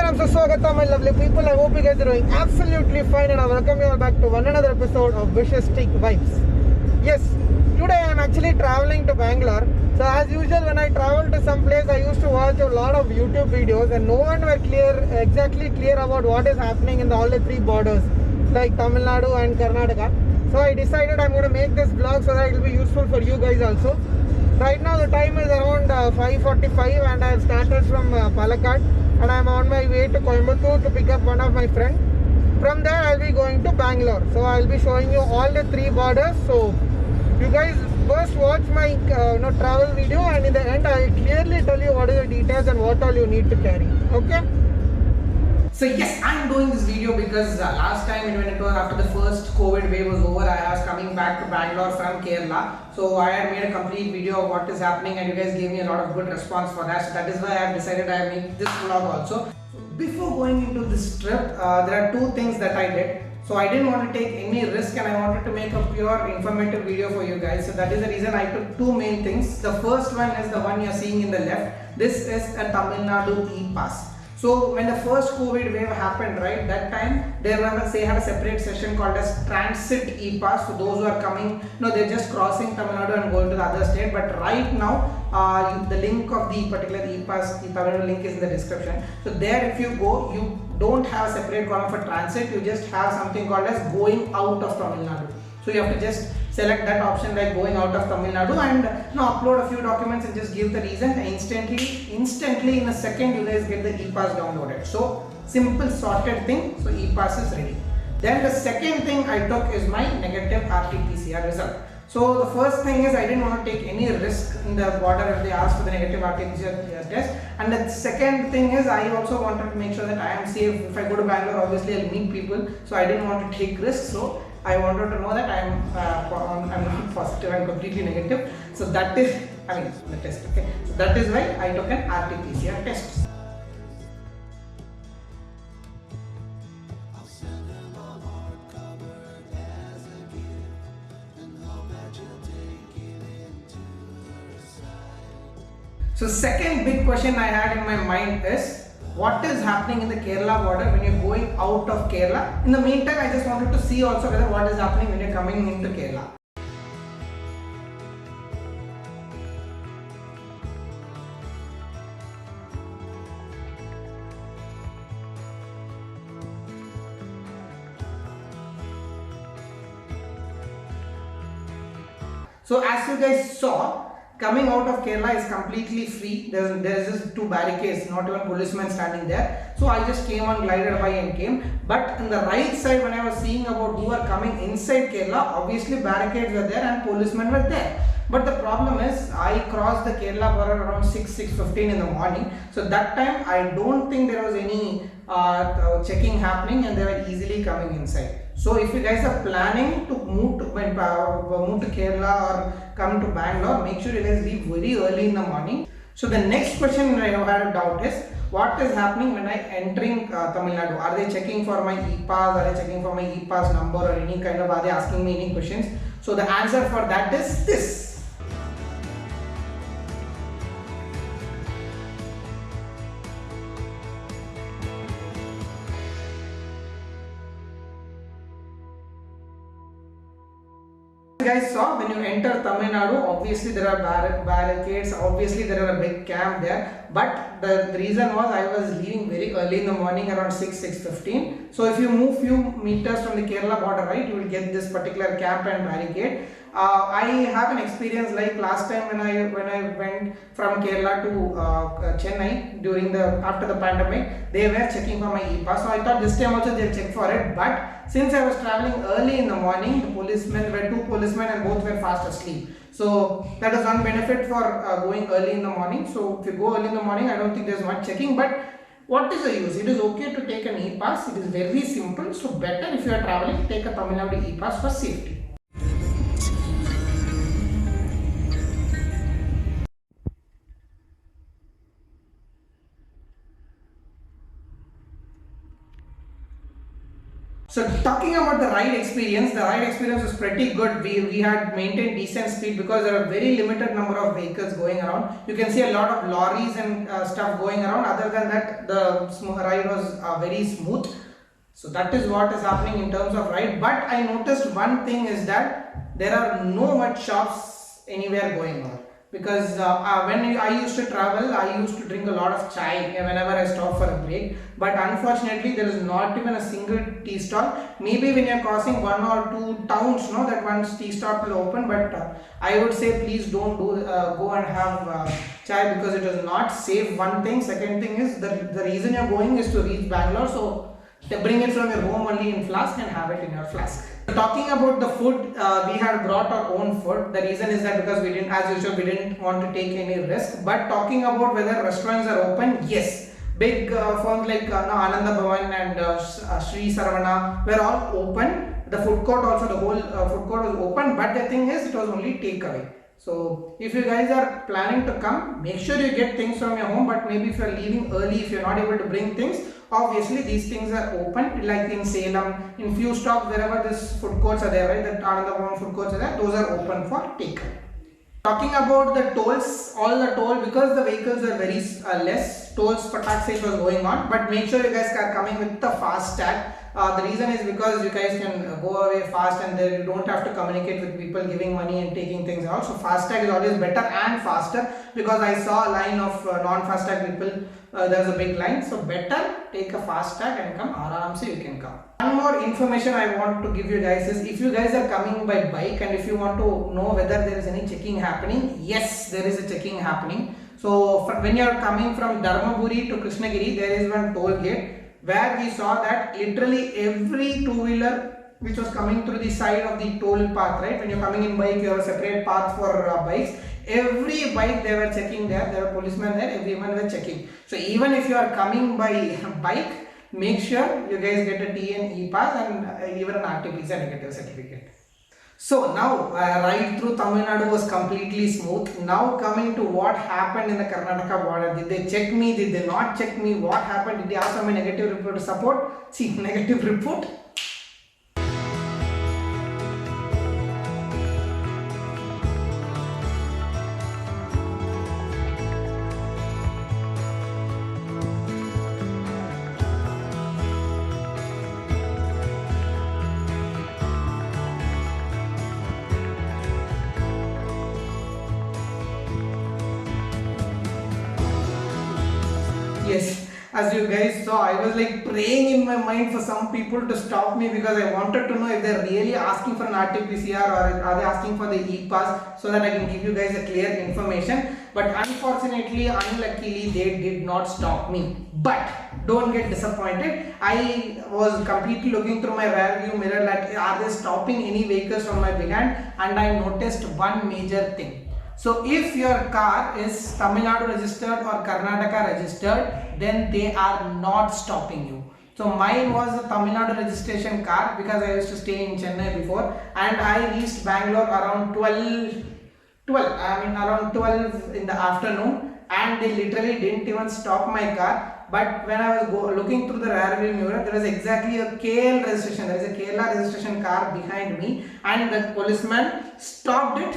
Namaskaram, Swagatam, my lovely people. I hope you guys are doing absolutely fine, and I welcome you all back to one another episode of Vishistic Vibes. Yes, today I am actually traveling to Bangalore. So as usual, when I travel to some place, I used to watch a lot of YouTube videos, and no one were exactly clear about what is happening in all the three borders, like Tamil Nadu and Karnataka. So I decided I'm going to make this vlog so that it will be useful for you guys also. Right now the time is around 5:45 and I have started from Palakkad, and I am on my way to Coimbatore to pick up one of my friends. From there I will be going to Bangalore. So I will be showing you all the three borders. So you guys first watch my travel video, and in the end I will clearly tell you what are the details and what all you need to carry. Okay? So yes, I'm doing this video because last time when it was after the first COVID wave was over, I was coming back to Bangalore from Kerala. So I had made a complete video of what is happening, and you guys gave me a lot of good response for that. So that is why I have decided I make this vlog also. So before going into this trip, there are two things that I did. So I didn't want to take any risk, and I wanted to make a pure informative video for you guys. So that is the reason I took two main things. The first one is the one you're seeing in the left. This is a Tamil Nadu e-pass. So when the first COVID wave happened, right, that time they had a separate session called as transit e-pass. So those who are coming, they're just crossing Tamil Nadu and going to the other state. But right now, the link of the particular e-pass, the Tamil Nadu link is in the description. So there, if you go, you don't have a separate column for transit. You just have something called as going out of Tamil Nadu. So you have to just select that option like going out of Tamil Nadu and upload a few documents and just give the reason. Instantly in a second you guys get the e-pass downloaded. So simple sorted thing. So e-pass is ready. Then the second thing I took is my negative RT-PCR result. So the first thing is I didn't want to take any risk in the border if they ask for the negative RT-PCR test. And the second thing is I also wanted to make sure that I am safe. If I go to Bangalore, obviously I'll meet people. So I didn't want to take risks. So I wanted to know that I'm positive and completely negative. So that is, the test. Okay. So that is why I took an RT-PCR test. So second big question I had in my mind is, what is happening in the Kerala border when you're going out of Kerala? In the meantime, I just wanted to see also whether what is happening when you're coming into Kerala. So as you guys saw, coming out of Kerala is completely free. There's just two barricades, not even policemen standing there. So I just came on, glided by and came. But on the right side, when I was seeing about who are coming inside Kerala, obviously barricades were there and policemen were there. But the problem is, I crossed the Kerala border around 6:15 in the morning. So that time, I don't think there was any checking happening, and they were easily coming inside. So if you guys are planning to move to Kerala or come to Bangalore, make sure you guys leave very early in the morning. So the next question I had a doubt is, what is happening when I entering Tamil Nadu? Are they checking for my e-pass? Are they checking for my e-pass number or any kind of, are they asking me any questions? So the answer for that is this. Guys saw, when you enter Tamil Nadu, obviously there are barricades, obviously there are a big camp there, but the reason was I was leaving very early in the morning around 6:15. So if you move few meters from the Kerala border, right, you will get this particular camp and barricade. I have an experience like last time when I went from Kerala to Chennai after the pandemic. They were checking for my e-pass, so I thought this time also they'll check for it. But since I was traveling early in the morning, the policemen were two policemen and both were fast asleep. So that is one benefit for going early in the morning. So if you go early in the morning, I don't think there's much checking. But what is the use? It is okay to take an e-pass. It is very simple. So better if you are traveling, take a Tamil Nadu e-pass for safety. So talking about the ride experience was pretty good. We had maintained decent speed because there are very limited number of vehicles going around. You can see a lot of lorries and stuff going around. Other than that, the ride was very smooth. So that is what is happening in terms of ride. But I noticed one thing is that there are no much shops anywhere going on. Because when I used to travel, I used to drink a lot of chai whenever I stop for a break. But unfortunately, there is not even a single tea stall. Maybe when you are crossing one or two towns, that one tea stall will open. But I would say please don't go and have chai because it is not safe. One thing. Second thing is the reason you are going is to reach Bangalore. So bring it from your home only in flask and have it in your flask. Talking about the food, we had brought our own food. The reason is that because we didn't, as usual, we didn't want to take any risk. But talking about whether restaurants are open, yes. Big firms like Ananda Bhavan and Sri Saravana were all open. The food court also, the whole food court was open. But the thing is, it was only takeaway. So if you guys are planning to come, make sure you get things from your home. But maybe if you are leaving early, if you are not able to bring things, obviously these things are open, like in Salem, in few stops wherever this food courts are there, right, that Ananda Bhavan food courts are there, those are open for takeaway. Talking about the tolls, all the toll, because the vehicles are very less, tolls for taxes was going on, but make sure you guys are coming with the fast tag. The reason is because you guys can go away fast and then you don't have to communicate with people giving money and taking things out. So FASTag is always better and faster, because I saw a line of non-FASTag people, there's a big line. So better take a FASTag and come, aram se you can come. One more information I want to give you guys is, if you guys are coming by bike and if you want to know whether there is any checking happening, yes, there is a checking happening. So when you are coming from Dharmaburi to Krishnagiri, there is one toll gate where we saw that literally every two-wheeler which was coming through the side of the toll path, right? When you're coming in bike, you have a separate path for bikes. Every bike they were checking there were policemen there, everyone were checking. So even if you are coming by bike, make sure you guys get a TN E-Pass and even an RTPC negative certificate. So now ride through Tamil Nadu was completely smooth. Now coming to what happened in the Karnataka border. Did they check me? Did they not check me? What happened? Did they ask for my negative report to support? See, negative report. Yes, as you guys saw, I was like praying in my mind for some people to stop me, because I wanted to know if they're really asking for an RT-PCR or are they asking for the E-Pass, so that I can give you guys a clear information. But unfortunately, unluckily, they did not stop me. But don't get disappointed. I was completely looking through my rear view mirror like, are they stopping any vehicles from my behind? And I noticed one major thing. So if your car is Tamil Nadu registered or Karnataka registered, then they are not stopping you. So mine was a Tamil Nadu registration car, because I used to stay in Chennai before, and I reached Bangalore around 12 in the afternoon, and they literally didn't even stop my car. But when I was looking through the rear view mirror, there was exactly a KL registration, there is a Kerala registration car behind me, and the policeman stopped it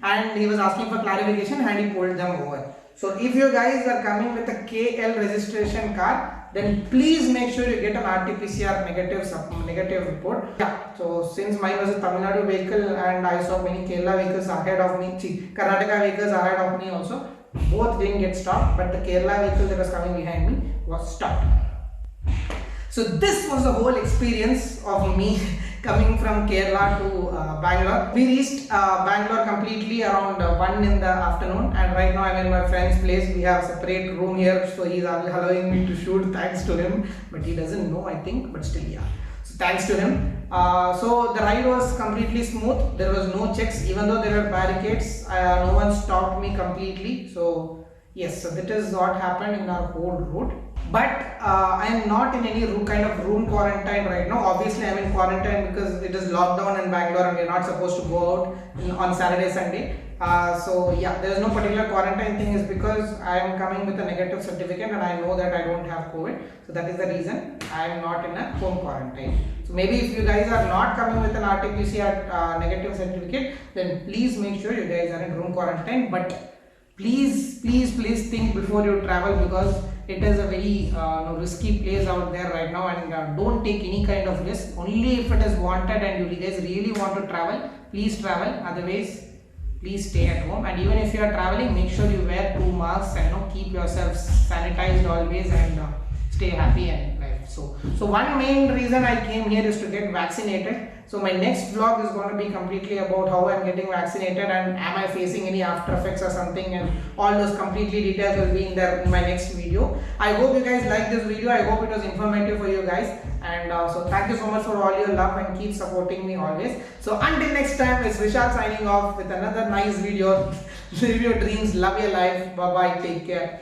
and he was asking for clarification and he pulled them over. So if you guys are coming with a KL registration car, then please make sure you get an RT-PCR negative report. Yeah, so since mine was a Tamil Nadu vehicle and I saw many Kerala vehicles ahead of me, Karnataka vehicles ahead of me also, both didn't get stopped, but the Kerala vehicle that was coming behind me was stopped. So this was the whole experience of me coming from Kerala to Bangalore. We reached Bangalore completely around 1 in the afternoon, and right now I'm in my friend's place. We have a separate room here, so he's allowing me to shoot, thanks to him, but he doesn't know, I think, but still, yeah. So thanks to him. So the ride was completely smooth. There was no checks, even though there were barricades. No one stopped me completely. So yes, so that is what happened in our whole route. But I am not in any kind of room quarantine right now. Obviously, I am in quarantine because it is lockdown in Bangalore and we are not supposed to go out on Saturday, Sunday. So yeah, there is no particular quarantine thing, is because I am coming with a negative certificate and I know that I don't have COVID. So that is the reason I am not in a home quarantine. So maybe if you guys are not coming with an RT-PCR negative certificate, then please make sure you guys are in room quarantine. But please think before you travel, because it is a very risky place out there right now, and don't take any kind of risk. Only if it is wanted and you guys really want to travel, please travel. Otherwise, please stay at home. And even if you are traveling, make sure you wear 2 masks and keep yourself sanitized always, and stay happy and life. So one main reason I came here is to get vaccinated. So my next vlog is going to be completely about how I'm getting vaccinated and am I facing any after effects or something, and all those completely details will be in there in my next video. I hope you guys like this video. I hope it was informative for you guys, and so thank you so much for all your love and keep supporting me always. So until next time, it's Vishal signing off with another nice video. Live your dreams, love your life. Bye bye, take care.